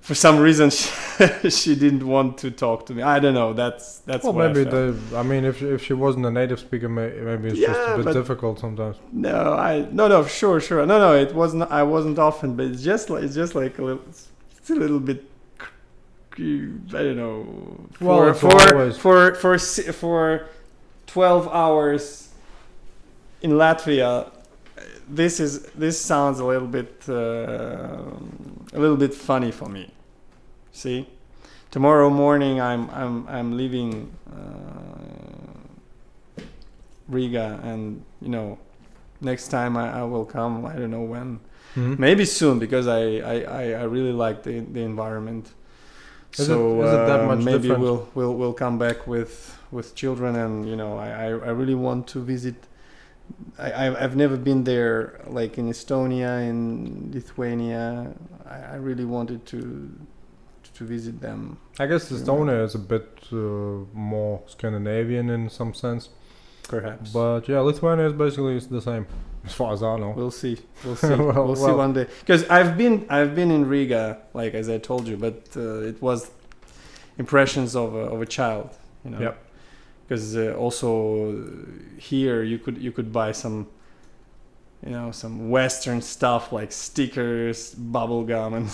for some reason she didn't want to talk to me. I don't know. That's Well, what maybe I felt. I mean, if she wasn't a native speaker, maybe it's just Yeah, a bit but- difficult sometimes. No, sure. No, it wasn't. I wasn't often, but it's just like a little. It's a little bit. I don't know. Well, it's always- For 12 hours in Latvia, this sounds a little bit funny for me. See, tomorrow morning I'm leaving Riga, and next time I will come. I don't know when. Mhm. Maybe soon, because I really like the environment. Is it that much maybe different? we'll come back with children, and I really want to visit. I've never been there, like in Estonia, in Lithuania. I really wanted to visit them. I guess Estonia is a bit more Scandinavian in some sense, Perhaps. but yeah, Lithuania is basically the same, as far as I know. We'll see. We'll see. Well, we'll see well. one day. Because I've been in Riga, like as I told you, but it was impressions of a child. Yep. Because also here you could buy some some Western stuff like stickers, bubble gum, and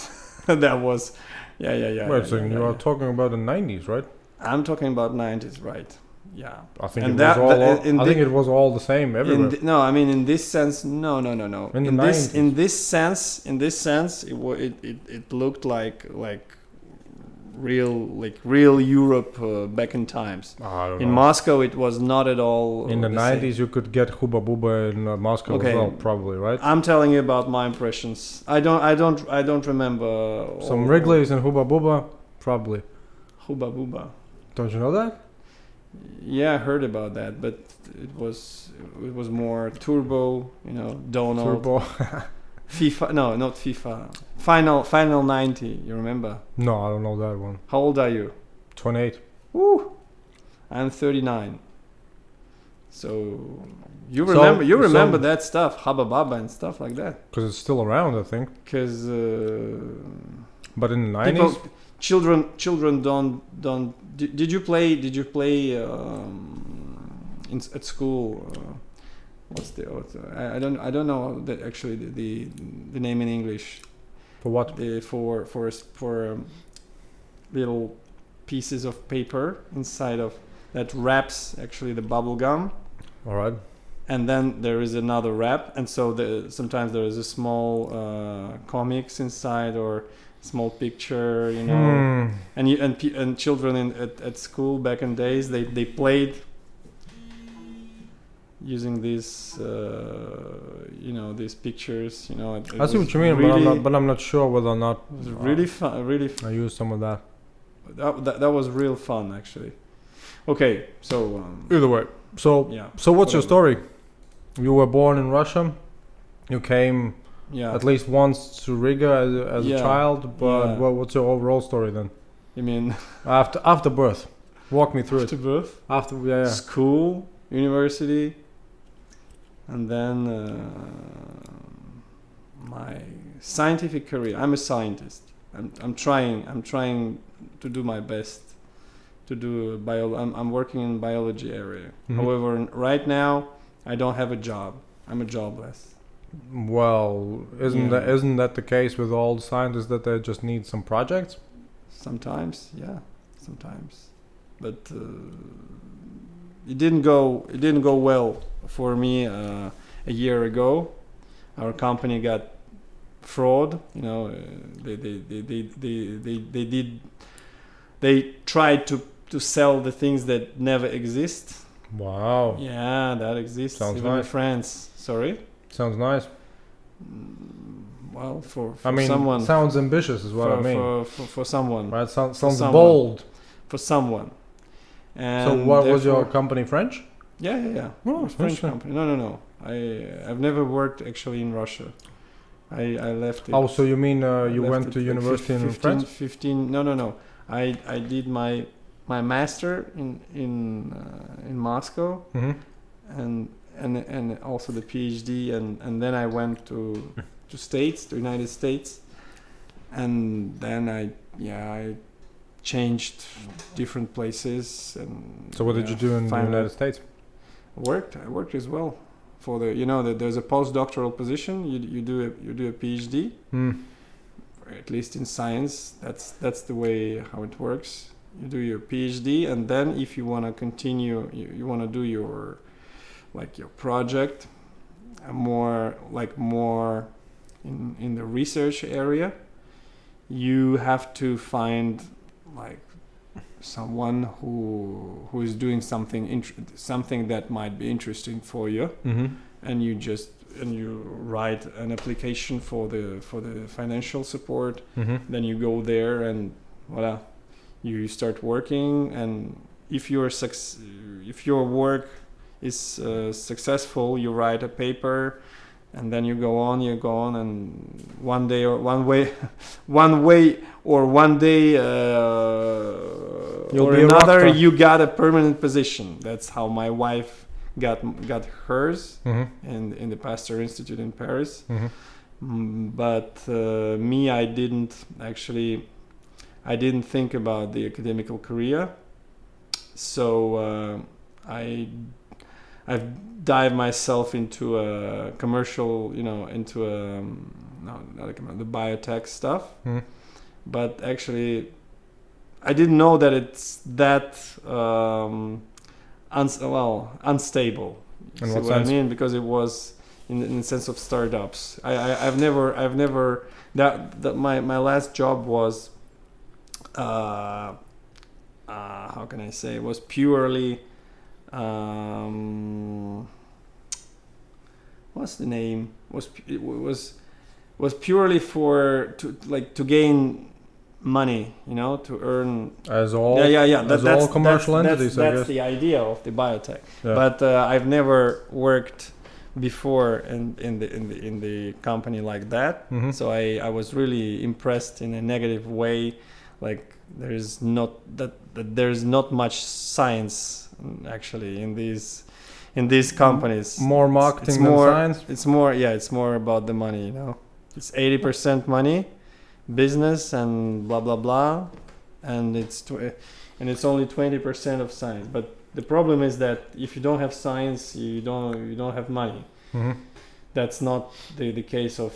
that was yeah. Wait a second, you yeah. are talking about the 90s, right? I'm talking about 90s, right? Yeah. I think And it was that- all. that- in I the- think it was all the same everywhere. No, I mean in this sense, no. In the In 90s. this sense, it looked like real Europe back in times. I don't In know. Moscow, it was not at all. In the same. 90s, you could get Huba Buba in Moscow Okay. as well, probably, right? I'm telling you about my impressions. I don't remember. Some all- Wrigley's and Huba Buba, probably. Huba Buba. Don't you know that? Yeah, I heard about that, but it was more Turbo, Donald, Turbo. FIFA. No, not FIFA. Final 90. You remember? No, I don't know that one. How old are you? 28. Woo! I'm 39. So you So- remember so- that stuff, Hubba Bubba and stuff like that, Because it's still around, I think. because But in the 90s? children don't. Did you play at school? I don't know that actually the name in English. For what? For little pieces of paper inside of that wraps actually the bubble gum, Alright. and then there is another wrap, and so sometimes there is a small comics inside or small picture, and children at school back in days they played using these these pictures. I see what you mean, but I'm not sure whether or not It was really fun. Really, I used some of that. that was real fun actually. Okay, so Either way. So, yeah. so what's your whatever. story? You were born in Russia. You came Yeah. at least once to Riga as a Yeah. child, but Yeah. what's your overall story then? You mean After birth. Walk me through it. to birth, After, yeah. school, university, and then my scientific career. I'm a scientist. I'm trying to do my best to do I'm working in biology area. Mhm. However, right now I don't have a job. I'm a jobless. Well, Yeah. isn't that the case with all scientists, that they just need some projects? Sometimes, yeah, sometimes, but it didn't go well for me a year ago. Our company got fraud. They tried to sell the things that never exist. Wow. Yeah, that exists Sounds even in nice. France. Sorry. Sounds nice. Well, for I mean, someone, sounds ambitious is what I mean. for someone, Right? Sounds someone. bold. for someone. And So what was your therefore- company, French? Yeah. Oh, It's French interesting. company. No. I've never worked actually in Russia. I left it. Oh, so you mean I you left went it to like university in 15, France? 15. No. I did my master in Moscow Mm-hmm. and also the PhD and then I went to United States, and then I changed different places. And So what did you do in the finally United States? I worked as well for there's a postdoctoral position. You do a PhD, at least in science. That's the way how it works. You do your PhD, and then if you want to continue, you want to do your project more in the research area, you have to find like someone who is doing something that might be interesting for you, and you write an application for the financial support. Then you go there and voila, you start working, and if your work is successful, you write a paper, and then you go on, and one day or another, you got a permanent position. That's how my wife got hers in the Pasteur Institute in Paris. But me, I didn't think about the academical career, so I've dived myself into a commercial, the biotech stuff. But actually, I didn't know that it's that unstable. In See what what sense? I mean? Because it was in the sense of startups. I've never that my last job was how can I say, it was purely what's the name, was purely to gain money, to earn, As all all commercial entities, I that's guess. the idea of the biotech. Yeah. But I've never worked before in the company like that. So I was really impressed in a negative way. Like there's not much science actually in these companies. More marketing than science. It's more about the money. It's 80% money, business and blah blah blah, and it's only 20% of science. But the problem is that if you don't have science, you don't have money. That's not the case of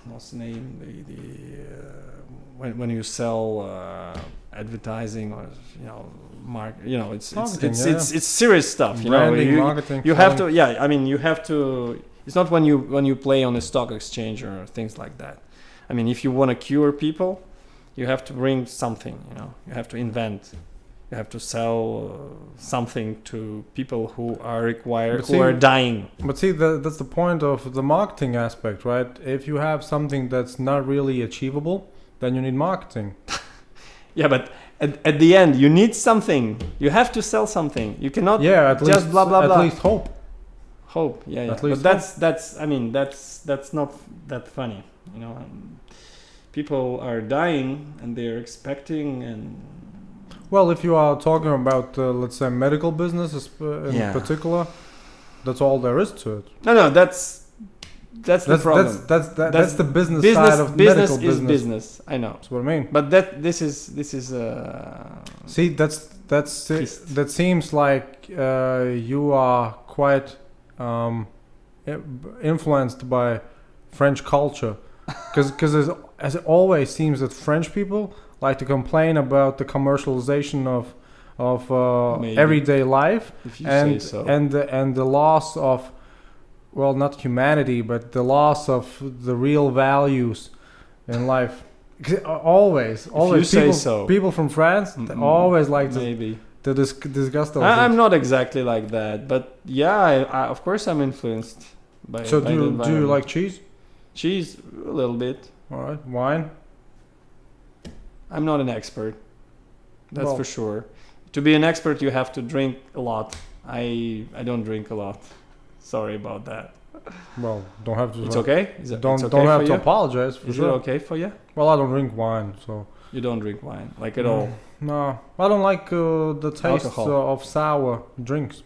what's the name, when you sell advertising or it's Marketing, it's serious stuff. Branding, marketing. You have to you have to. It's not when you play on the stock exchange or things like that. I mean, if you want to cure people, you have to bring something. You have to invent. You have to sell something to people who are are dying. But see, that's the point of the marketing aspect, right? If you have something that's not really achievable, then you need marketing. Yeah, but at the end, you need something. You have to sell something. You cannot at just least, blah blah blah. At least hope. Hope, yeah. At least but that's not that funny. People are dying and they're expecting and. Well, if you are talking about, let's say, medical business in particular, that's all there is to it. No, that's the problem. That's the business side of medical business. Business. I know. That's what I mean. But this is. See, that seems like you are quite influenced by French culture, because as it always seems that French people like to complain about the commercialization of everyday life, if you say so. and the loss of, well, not humanity, but the loss of the real values in life. Always you say so. People from France always like maybe to discuss those I'm things. not exactly like that, but I of course I'm influenced by. So by do the you environment. like cheese? Cheese? A little bit. All right, wine. I'm not an expert. That's Well, for sure. To be an expert, you have to drink a lot. I don't drink a lot. Sorry about that. Well, don't have to. It's okay. Don't it's okay don't have for to you? apologize. For Is sure. it okay for you? Well, I don't drink wine, so. You don't drink wine, like at all. No, I don't like the taste Alcohol. of sour drinks.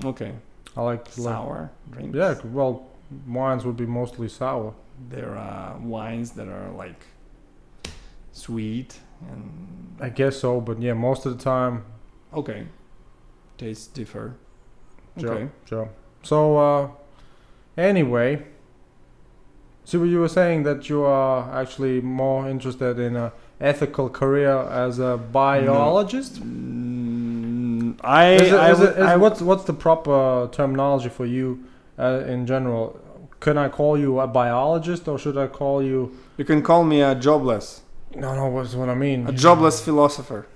Okay. I like Sour drink. Yeah, well, wines would be mostly sour. there are wines that are like sweet and I guess so, but yeah, most of the time. okay, tastes differ. Sure, Okay. sure. So anyway, so you were saying that you are actually more interested in a ethical career as a biologist. What's the proper terminology for you in general? Can I call you a biologist or should I call you? You can call me a jobless. No, what's what I mean. A jobless philosopher.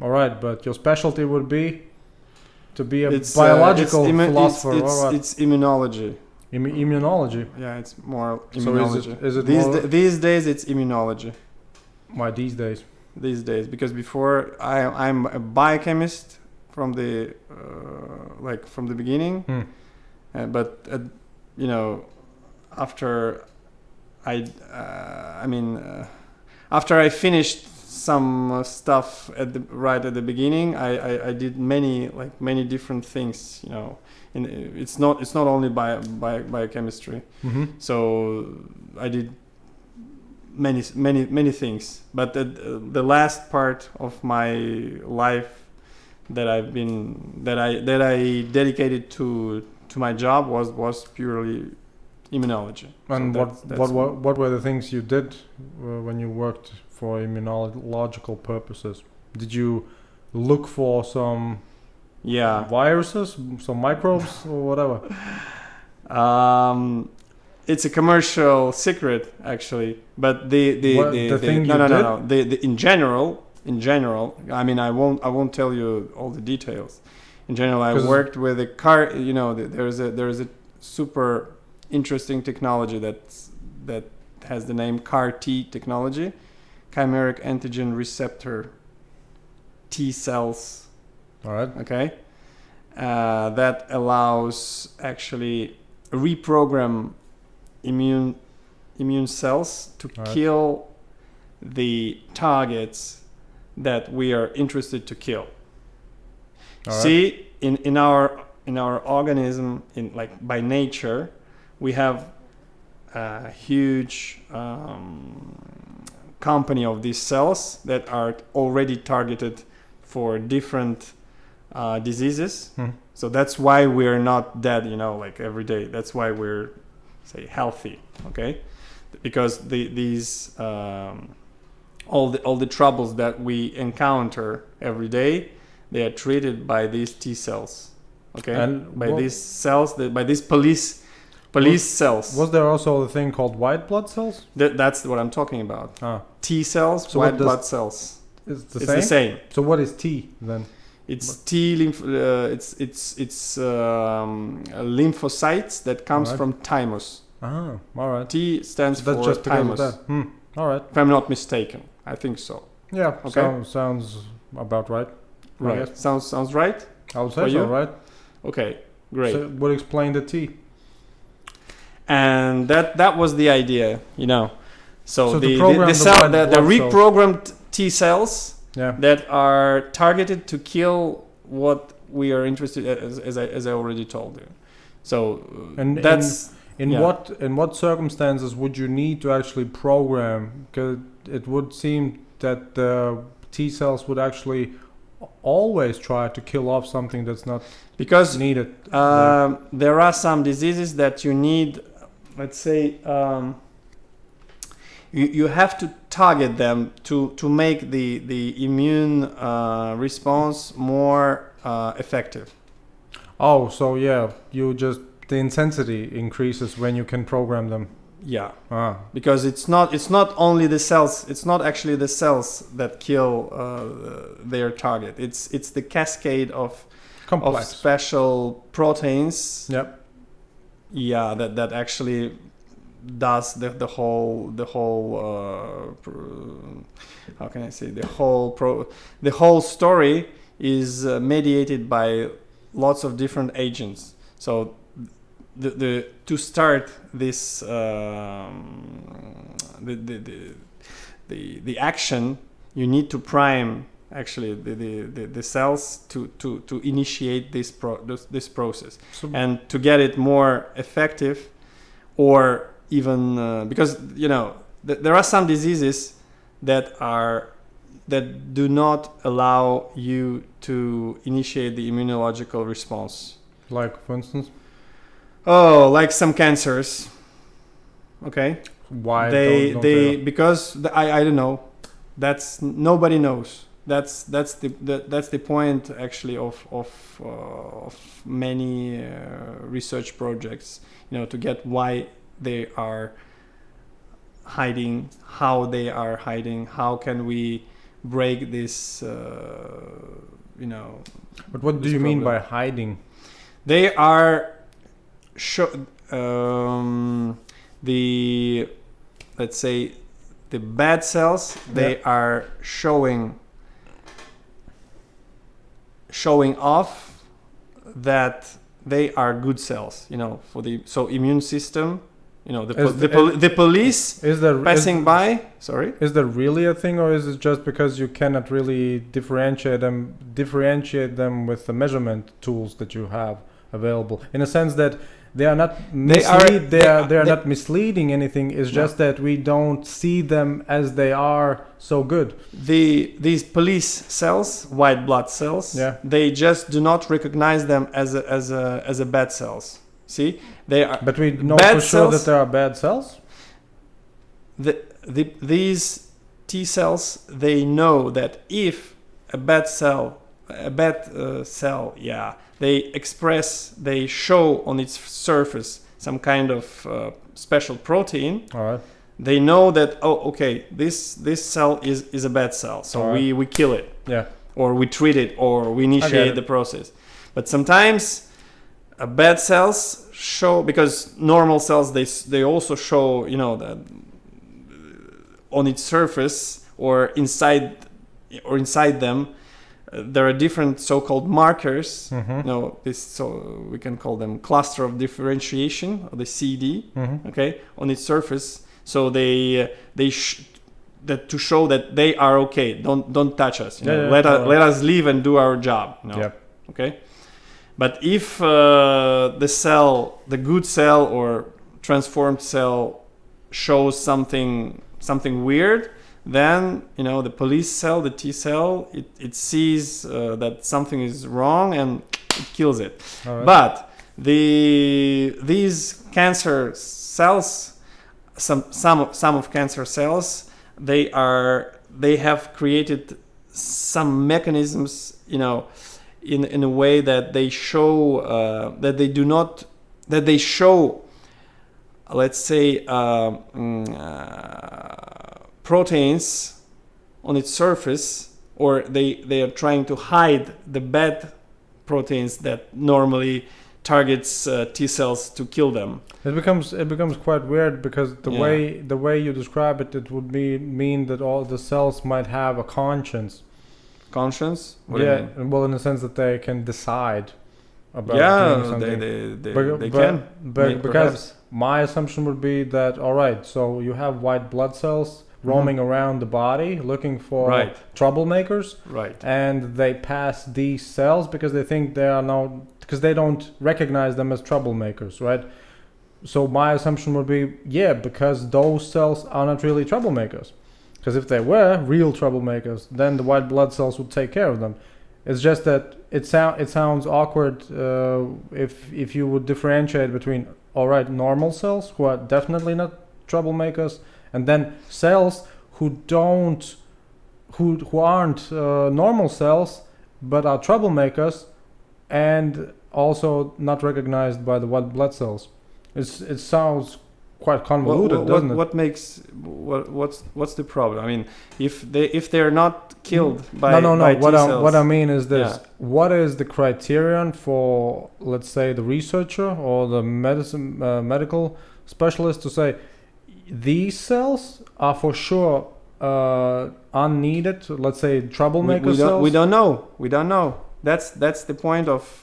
All right, but your specialty would be to be a biological philosopher. It's immunology. Immunology. Yeah, it's more immunology. So is it these days it's immunology. Why these days? These days, because before I'm a biochemist from the from the beginning, but you know, after after I finished some stuff right at the beginning, I did many different things. You know, it's not only biochemistry. Mm-hmm. So I did many things, but the last part of my life that I dedicated to my job was purely immunology. And so what were the things you did when you worked for immunological purposes? Did you look for some viruses, some microbes or whatever? It's a commercial secret, actually. But in general, I mean, I won't tell you all the details. In general, I worked with a car. You know, there's a super interesting technology that has the name CAR-T technology, chimeric antigen receptor T cells. All right. Okay. That allows actually reprogram immune cells to kill the targets that we are interested to kill. See, in our organism, by nature, we have a huge company of these cells that are already targeted for different diseases. So that's why we're not dead, every day. That's why we're, say, healthy, okay? Because these all the troubles that we encounter every day, they are treated by these T cells, okay? And by these cells, by these police cells. Was there also a thing called white blood cells? That's what I'm talking about. T cells, so white blood cells. It's the same. So what is T then? It's T lymphocytes that comes from thymus. Ah, all right. T stands for just thymus. All right. If I'm not mistaken, I think so. Yeah. Okay. Sounds about right. Right. Sounds right. I would say so. Right. Okay. Great. So would explain the T. And that was the idea, So the reprogrammed T cells that are targeted to kill what we are interested in, as I already told you. So in what circumstances would you need to actually program? Because it would seem that the T cells would actually always try to kill off something that's not needed. There are some diseases that you need. Let's say you have to target them to make the immune response more effective. Oh, so the intensity increases when you can program them. Yeah. Because it's not only the cells. It's not actually the cells that kill their target. It's the cascade of special proteins. Yep. Yeah, that actually does the whole how can I say, the whole story is mediated by lots of different agents. So to start this the action, you need to prime actually the cells to initiate this process. And to get it more effective, or even because there are some diseases that do not allow you to initiate the immunological response. Like, for instance? Oh, like some cancers. Okay. Why don't they because I don't know. That's nobody knows. That's the point actually of many research projects. To get why they are hiding, how they are hiding, how can we break this. But what do you mean by hiding? They are let's say the bad cells. They are showing off that they are good cells. For the immune system. The police passing by. Sorry. Is there really a thing, or is it just because you cannot really differentiate them with the measurement tools that you have available? In a sense that they are not not misleading anything. It's just that we don't see them as they are so good. These police cells, white blood cells, they just do not recognize them as a bad cells. See, they are. But we know for sure that there are bad cells. These T cells, they know that if a bad cell, they show on its surface some kind of special protein. All right. They know that this cell is a bad cell, so we kill it. Yeah. Or we treat it, or we initiate the process. But sometimes bad cells show, because normal cells they also show that on its surface or inside them there are different so-called markers. Mm-hmm. So we can call them cluster of differentiation, or the CD. Mm-hmm. Okay, on its surface. So that to show that they are okay. Don't touch us. Let us live and do our job. Yep. Okay. But if the good cell or transformed cell shows something weird, then the police cell, the T cell, it sees that something is wrong and it kills it. Right. But these cancer cells, some of cancer cells, they have created some mechanisms, in a way that they show that they show, let's say, proteins on its surface, or they are trying to hide the bad proteins that normally targets T cells to kill them. It becomes quite weird, because the way you describe it would mean that all the cells might have a conscience. Conscience? What do you mean? Well, in the sense that they can decide about doing something. They can. Because my assumption would be that, all right, so you have white blood cells roaming around the body looking for troublemakers, and they pass these cells because they think because they don't recognize them as troublemakers, right? So my assumption would be, because those cells are not really troublemakers. Because if they were real troublemakers, then the white blood cells would take care of them. It's just that it sounds awkward if you would differentiate between, all right, normal cells who are definitely not troublemakers, and then cells who aren't normal cells but are troublemakers and also not recognized by the white blood cells. It sounds quite convoluted, doesn't it? What's the problem? I mean, if they're not killed by no. by T cells, what I mean is this: what is the criterion for, let's say, the researcher or the medical specialist to say these cells are for sure unneeded? Let's say troublemaker cells. We don't know. That's the point of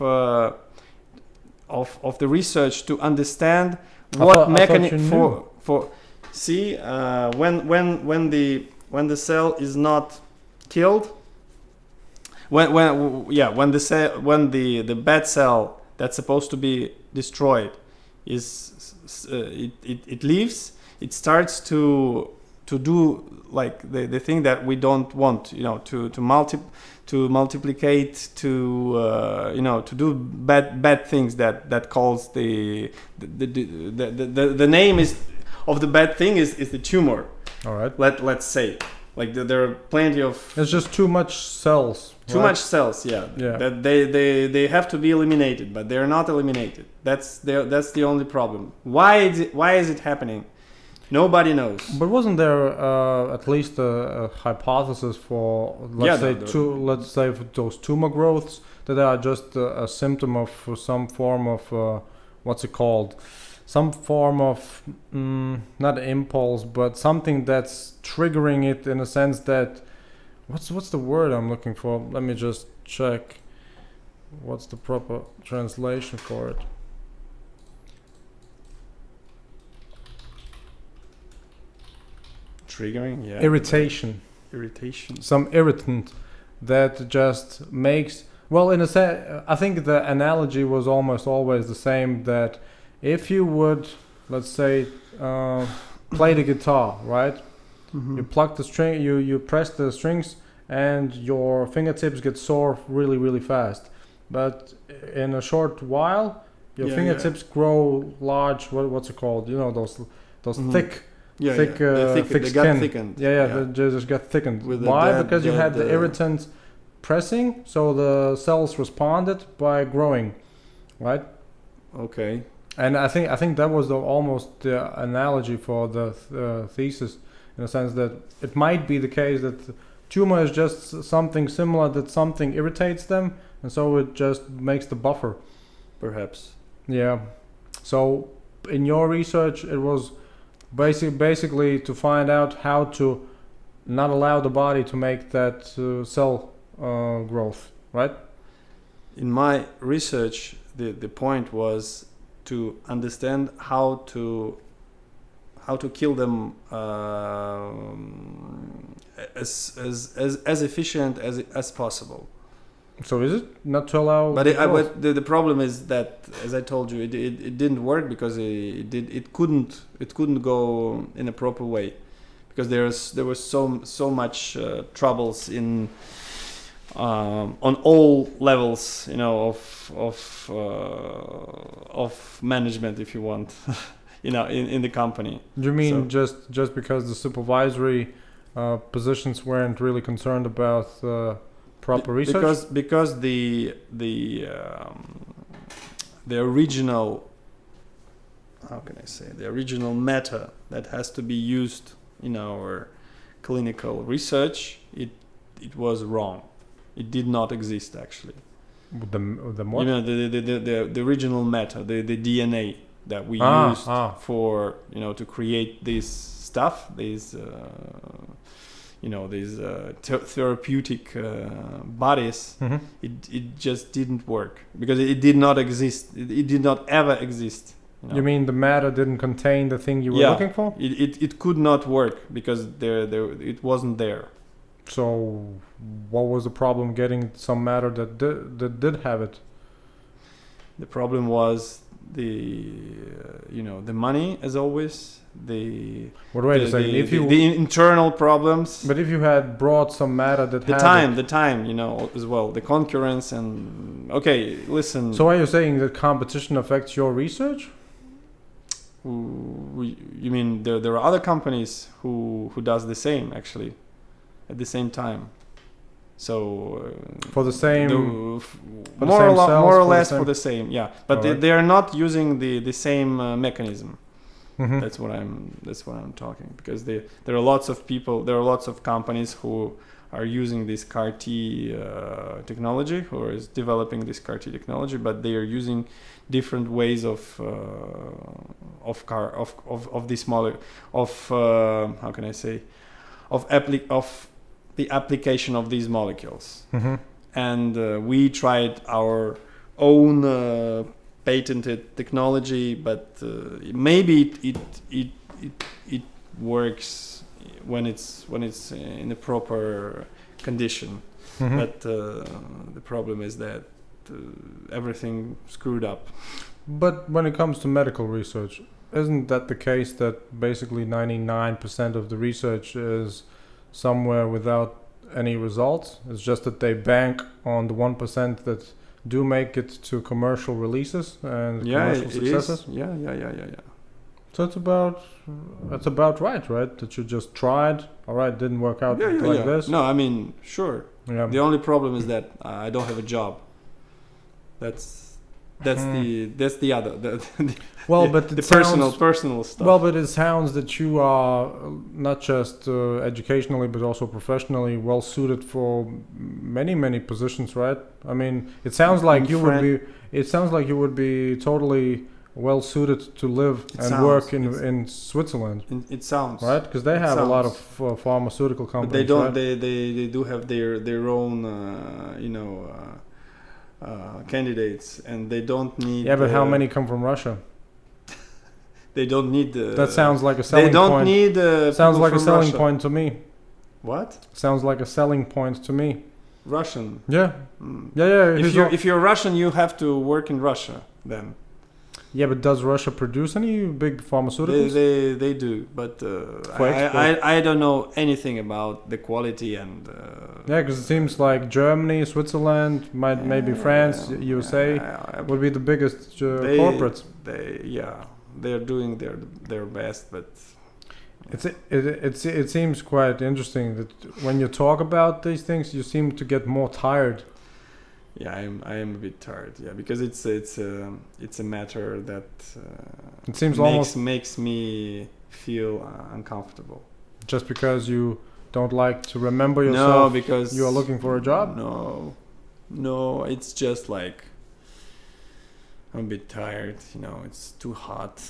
the research, to understand what mechanism for see when the cell is not killed, when the bad cell that's supposed to be destroyed it leaves. It starts to do like the thing that we don't want, to multiplicate, to do bad things that calls the name is of the bad thing is the tumor. All right. Let's say, like there are plenty of. It's just too much cells. Too much cells, yeah. That they have to be eliminated, but they're not eliminated. That's the only problem. Why is it happening? Nobody knows. But wasn't there at least a hypothesis for let's say for those tumor growths that are just a symptom of some form of what's it called? Some form of not impulse, but something that's triggering it in a sense that what's the word I'm looking for? Let me just check. What's the proper translation for it? Triggering, yeah. Irritation. Irritation. Some irritant that just makes. Well, in a sense, I think the analogy was almost always the same. That if you would, let's say, play the guitar, right? Mm-hmm. You pluck the string, you press the strings, and your fingertips get sore really, really fast. But in a short while, your fingertips grow large. What's it called? You know, those mm-hmm. thick thick skin. Thickened. They just got thickened. Why? Because you had the irritant pressing, so the cells responded by growing, right? Okay. And I think that was almost the analogy for the thesis, in a sense that it might be the case that tumor is just something similar, that something irritates them, and so it just makes the buffer. Perhaps. Yeah. So in your research, it was basically to find out how to not allow the body to make that cell growth, right? In my research, the point was to understand how to kill them as efficient as possible. So is it not to allow? But the problem is that, as I told you, it didn't work because it couldn't go in a proper way, because there was so much troubles in on all levels, of management, if you want, in the company. Do you mean just because the supervisory positions weren't really concerned about proper research? Because the original, how can I say, the original matter that has to be used in our clinical research, it was wrong. It did not exist, actually. The what? The original matter, the DNA that we used for to create this stuff, these therapeutic bodies. Mm-hmm. It just didn't work because it did not exist. It did not ever exist. You mean the matter didn't contain the thing you were looking for? It could not work because it wasn't there. So what was the problem getting some matter that did have it? The problem was the money, as always. The internal problems. But if you had brought some matter that the time as well, the concurrence and listen. So are you saying that competition affects your research? You mean there are other companies who does the same, actually, at the same time. So for the same, more or less for the same, yeah. But they are not using the same mechanism. Mm-hmm. That's what I'm talking, because there are lots of people, there are lots of companies who are using this CAR T technology, who is developing this CAR T technology, but they are using different ways of this molecule, how can I say, of the application of these molecules. Mm-hmm. And we tried our own patented technology, but maybe it works when it's in a proper condition. Mm-hmm. But the problem is that everything screwed up. But when it comes to medical research, isn't that the case that basically 99% of the research is somewhere without any results? It's just that they bank on the 1% that do make it to commercial releases and commercial successes? Yeah. So it's about right? That you just tried, all right, didn't work out this. No, I mean, sure. Yeah. The only problem is that I don't have a job. That's the other well, the, but the it sounds, personal stuff. Well, but it sounds that you are not just educationally but also professionally well suited for many positions, right? I mean, it sounds like you would be. It sounds like you would be totally well suited to live work in Switzerland. It sounds right, because they have a lot of pharmaceutical companies. But they don't. Right? They do have their own candidates, and they don't need. Yeah, but how many come from Russia? They don't need. That sounds like a selling point. They don't need. Sounds like a selling Russia. point to me. What? Sounds like a selling point to me. Russian. Yeah. Yeah. If you're Russian, you have to work in Russia then. Yeah, but does Russia produce any big pharmaceuticals? They do, but I don't know anything about the quality and. Yeah, because it seems like Germany, Switzerland, maybe France, USA would be the biggest corporates. They're doing their best, but. It seems quite interesting that when you talk about these things, you seem to get more tired. Yeah, I am a bit tired. Yeah, because it's a matter that it seems makes me feel uncomfortable. Just because you don't like to remember yourself? No, because you are looking for a job. No, it's just like I'm a bit tired. It's too hot.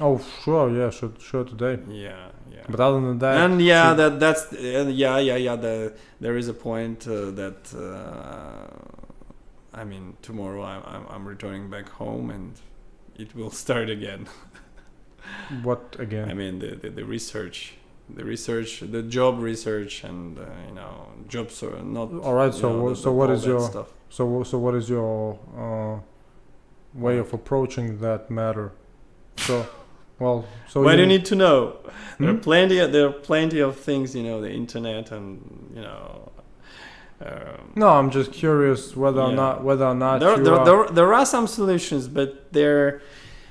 Oh, sure, yeah, sure today. Yeah. But other than that, and there is a point that I mean, tomorrow I'm returning back home and it will start again. What again? I mean, the research, the job research, and jobs are not. All right. So what is your way of approaching that matter? So. Well, so why do you need to know? There are plenty of things, the internet, and No, I'm just curious whether or not there are some solutions, but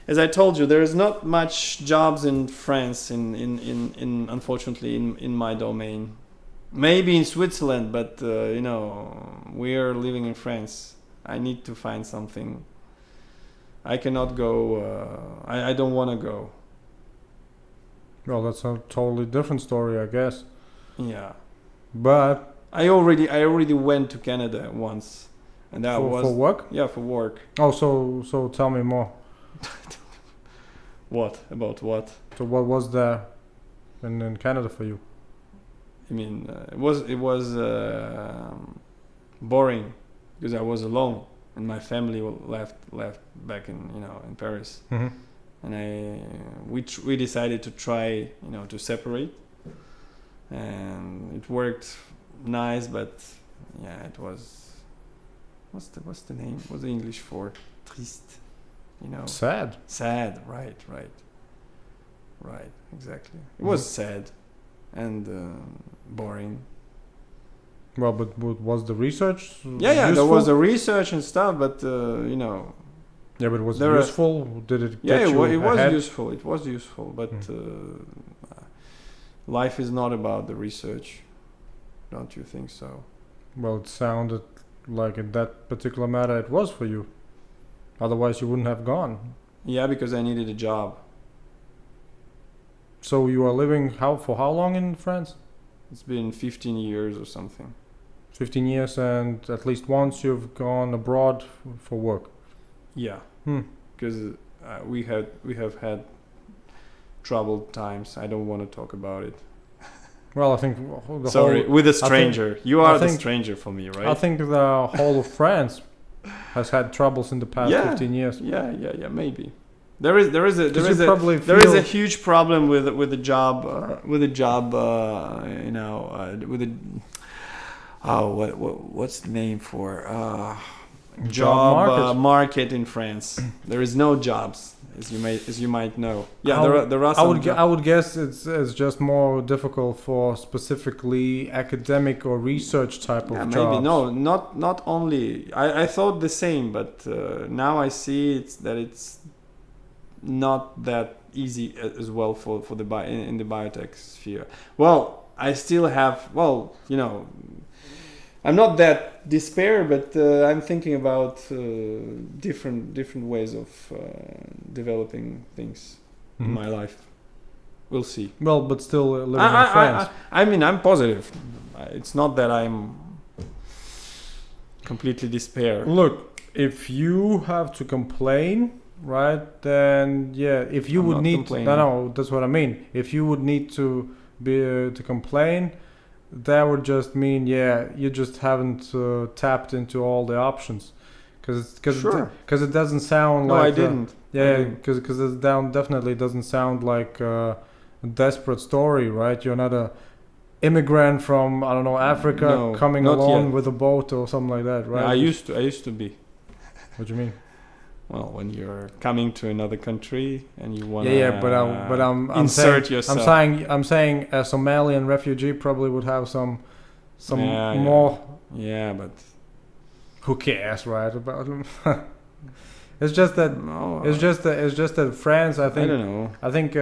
as I told you, there is not much jobs in France. In unfortunately in my domain, maybe in Switzerland, but we are living in France. I need to find something. I cannot go. I don't want to go. Well, that's a totally different story, I guess. Yeah, but I already went to Canada once, and that was for work. Yeah, for work. Oh, so tell me more. What about what? So what was there in Canada for you? I mean, it was boring because I was alone. And my family left back in Paris, and we decided to try to separate, and it worked nice, but yeah, it was what's the name? What's the English for triste? Sad, right, exactly. It was sad and boring. Well, but was the research? Yeah, useful? There was a research and stuff, but Yeah, but was it useful? Did it get you it was ahead? useful. It was useful, but life is not about the research. Don't you think so? Well, it sounded like in that particular matter it was for you. Otherwise, you wouldn't have gone. Yeah, because I needed a job. So you are living for how long in France? It's been 15 years or something. 15 years, and at least once you've gone abroad for work. Yeah, because we have had troubled times. I don't want to talk about it. Well, I think with a stranger. You are the stranger for me, right? I think the whole of France has had troubles in the past 15 years. Yeah, maybe. There is a huge problem with the job what's the name for Job market in France. There is no jobs, as you might know. Yeah, there are I some. I would guess it's just more difficult for specifically academic or research type of jobs. Maybe no, not only. I thought the same, but now I see that it's not that easy as well for the in the biotech sphere. Well, I still have. Well, I'm not that despair, but I'm thinking about different ways of developing things in my life. We'll see. Well, but still living in France. I mean, I'm positive. It's not that I'm completely despair. Look, if you have to complain, right? Then yeah, if you would need no, that's what I mean. If you would need to be to complain, that would just mean you just haven't tapped into all the options, because it doesn't sound no, like I didn't. Yeah, because it definitely doesn't sound like a desperate story, right? You're not a immigrant from I don't know Africa coming along with a boat or something like that, right? Yeah, I used to be. What do you mean? Well, when you're coming to another country and you want but I'm insert saying, yourself. I'm saying a Somalian refugee probably would have some more. Yeah, but who cares, right? About them. It's just that it's just that France. I think I don't know. I think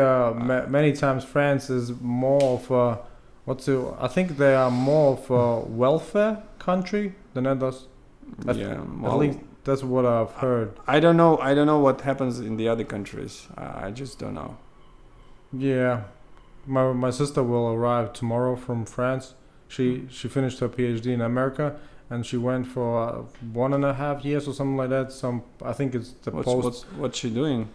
many times France is more of a I think they are more of a welfare country than others. At least that's what I've heard. I don't know what happens in the other countries. I just don't know. Yeah, my sister will arrive tomorrow from France. She finished her PhD in America, and she went for 1.5 years or something like that. I think it's the What's she doing?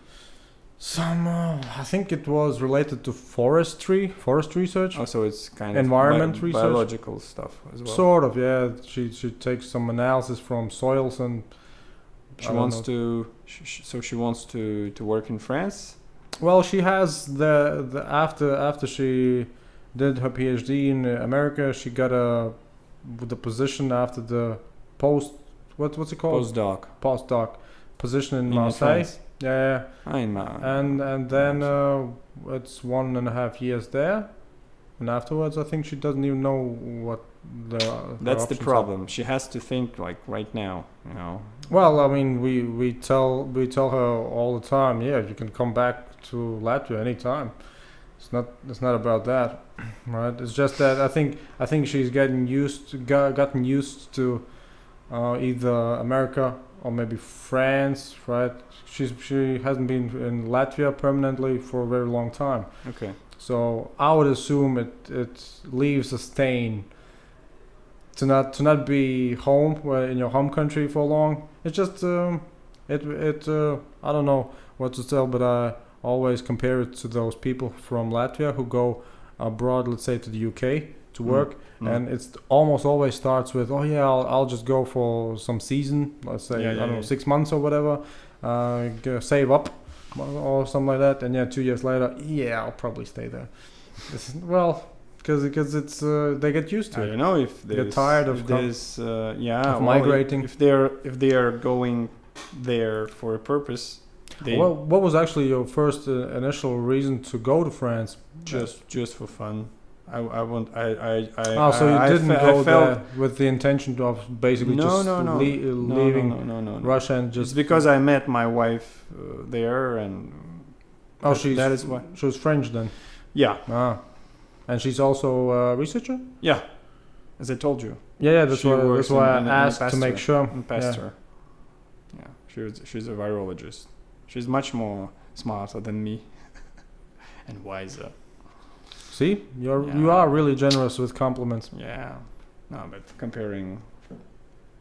I think it was related to forest research. Oh, so it's kind environment of research, biological stuff as well. Sort of, yeah. She takes some analysis from soils and. She wants to work in France. Well, she has the after she did her PhD in America, she got the position after the what's it called? Postdoc position in Marseille. France. Yeah. And then it's 1.5 years there, and afterwards I think she doesn't even know what that's the problem. She has to think like right now, Well, I mean, we tell her all the time, you can come back to Latvia anytime. It's not about that, right? It's just that I think she's gotten used to either America or maybe France, right? She hasn't been in Latvia permanently for a very long time. Okay. So I would assume it leaves a stain. To not be home in your home country for long. It's just I don't know what to tell, but I always compare it to those people from Latvia who go abroad, let's say to the UK to work, and it's almost always starts with I'll just go for some season, let's say I don't know 6 months or whatever, save up or something like that, and 2 years later I'll probably stay there. Because it's they get used to it. I don't know if they get tired of migrating. If they are going there for a purpose. What was actually your first initial reason to go to France? Just for fun. So you didn't go there with the intention of basically leaving Russia and just. It's because I met my wife there and. That is why she was French then. Yeah. And she's also a researcher? Yeah, as I told you. Yeah, that's why I asked to make sure. Yeah, she's a virologist. She's much more smarter than me and wiser. See, you are really generous with compliments. Yeah, no, but comparing,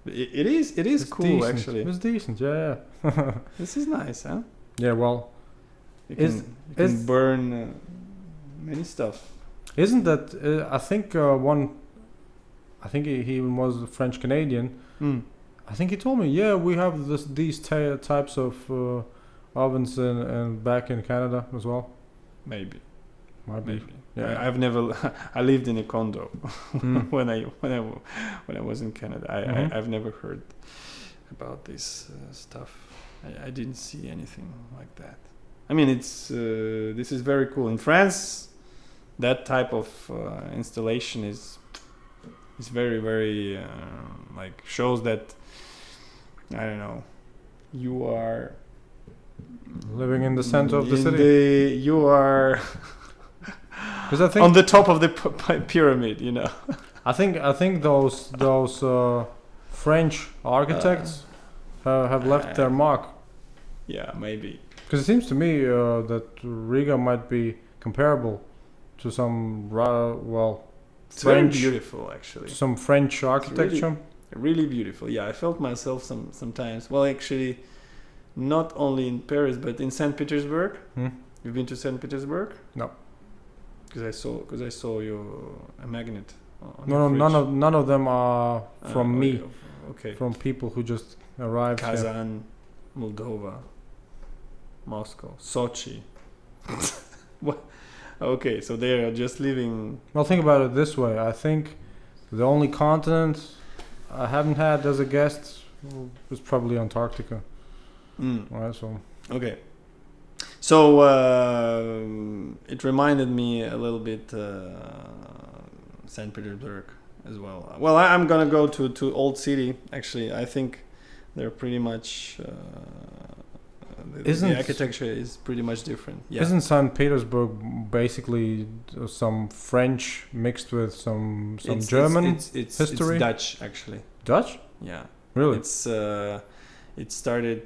it is cool decent. Actually. It's decent, yeah. This is nice, huh? Yeah, well, you can burn many stuff. Isn't that? I think I think he even was a French Canadian. I think he told me, we have these types of ovens and back in Canada as well. Maybe. Maybe. Yeah. I've never. I lived in a condo when I was in Canada. I've never heard about this stuff. I didn't see anything like that. I mean, it's this is very cool. In France, that type of installation is very, very like shows that, I don't know, you are living in the center of the city. You are Because I think on the top of the pyramid, you know. I think those French architects have left their mark. Yeah, maybe. Because it seems to me that Riga might be comparable to some It's very French, beautiful, actually. some French architecture. Really beautiful. Yeah, I felt myself sometimes. Well, actually, not only in Paris but in St. Petersburg. You've been to St. Petersburg? No. Because I saw a magnet. No, none of them are from me. Okay. From people who just arrived. Kazan, Moldova, Moscow, Sochi. What? Okay, so they are just living. Well, think about it this way. I think the only continent I haven't had as a guest was probably Antarctica. Right, so. Okay. So it reminded me a little bit St. Petersburg as well. Well, I'm gonna go to Old City. Actually, I think they're pretty much. The architecture is pretty much different. Yeah. Isn't St. Petersburg basically some French mixed with some German history? It's Dutch, actually. Dutch? Yeah. Really? It's it started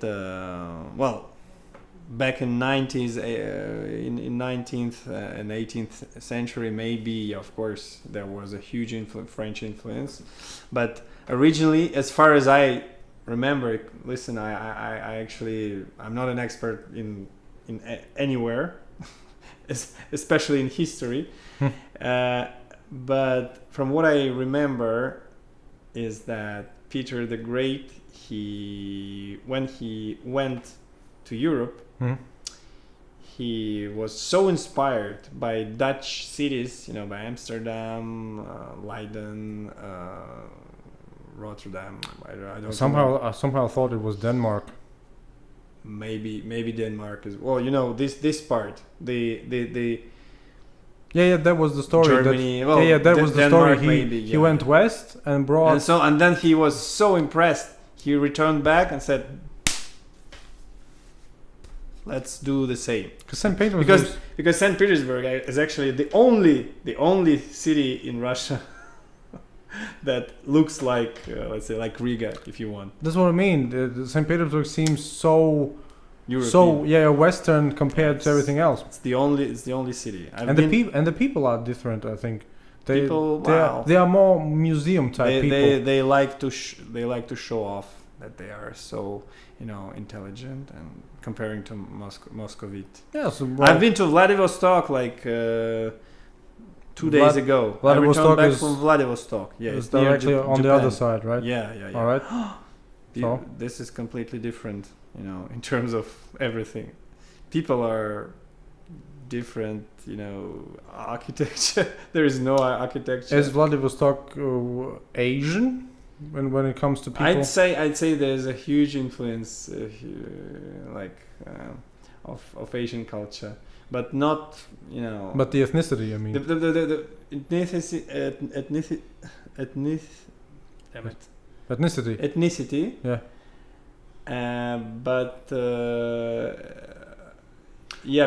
back in 90s, in 19th and 18th century. Maybe, of course, there was a huge French influence, but originally, as far as I remember, listen, I actually, I'm not an expert in anywhere, especially in history, but from what I remember is that Peter the Great, when he went to Europe, he was so inspired by Dutch cities, by Amsterdam, Leiden, Rotterdam. I don't somehow thought it was Denmark. Maybe Denmark as well. This part, the yeah, that was the story. Germany. That was the Denmark story. He went west and brought. And then he was so impressed. He returned back and said, "Let's do the same." Because St. Petersburg is actually the only city in Russia that looks like, let's say, like Riga, if you want. That's what I mean. St. Petersburg seems so European. Western compared to everything else. It's the only city. The people are different. I think they are more museum type people. They like to show off that they are so intelligent, and comparing to Moscovite. Yeah, so I've been to Vladivostok 2 days ago. I returned back from Vladivostok. Yeah, it's directly on the other side, right? Yeah. All right. So this is completely different, in terms of everything. People are different, architecture. There is no architecture. Is Vladivostok Asian when it comes to people? I'd say there's a huge influence, of Asian culture. But not, But the ethnicity, I mean. The ethnicity. Yeah.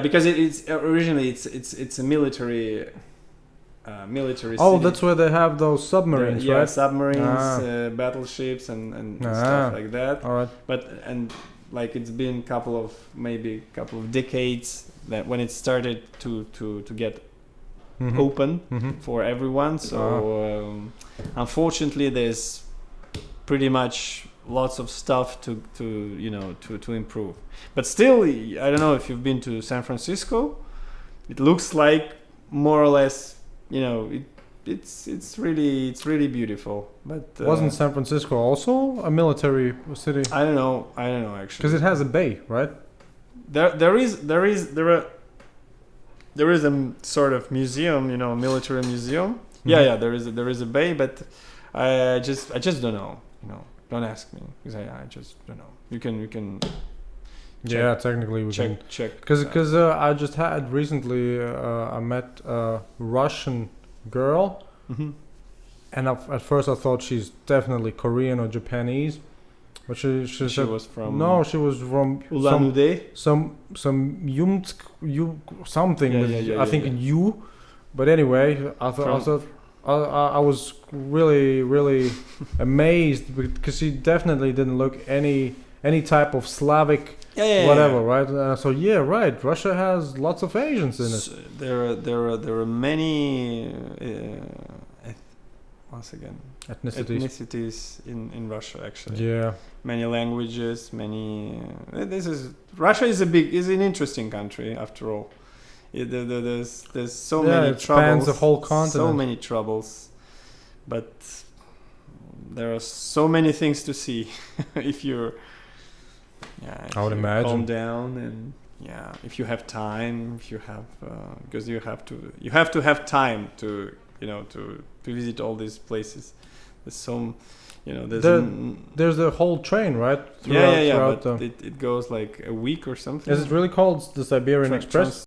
Because it's originally it's a military city. Oh, that's where they have those submarines, right? Yeah, submarines, battleships, and stuff like that. All right. It's been couple of decades that when it started to get open for everyone. So unfortunately, there's pretty much lots of stuff to improve. But still, I don't know if you've been to San Francisco. It looks like more or less, it's really beautiful. But wasn't San Francisco also a military city? I don't know actually. Because it has a bay, right? There is a sort of museum, military museum. Yeah, there is a bay, but I just don't know. don't ask me because I just don't know. You can Yeah, technically we can. check Because I just had recently, I met a Russian girl, Mhm. and at first I thought she's definitely Korean or Japanese, but she She said was from no, she was from Ulan-Ude. some Yumsk, something. Yeah, with, yeah, I think yeah. in U, but anyway, I was really amazed because she definitely didn't look any type of Slavic whatever, right? So yeah, right. Russia has lots of Asians in it. There are many once again Ethnicities. in Russia actually. Yeah. Many languages, many. Russia is an interesting country after all. There's so many it troubles. spans the whole So continent. many troubles, but there are so many things to see if you're. Yeah, if I would you imagine. calm down and if you have time, if you have because you have to have time to to visit all these places. There's some, There's the whole train, right? Throughout Throughout but it goes like a week or something. Is it really called the Siberian Express?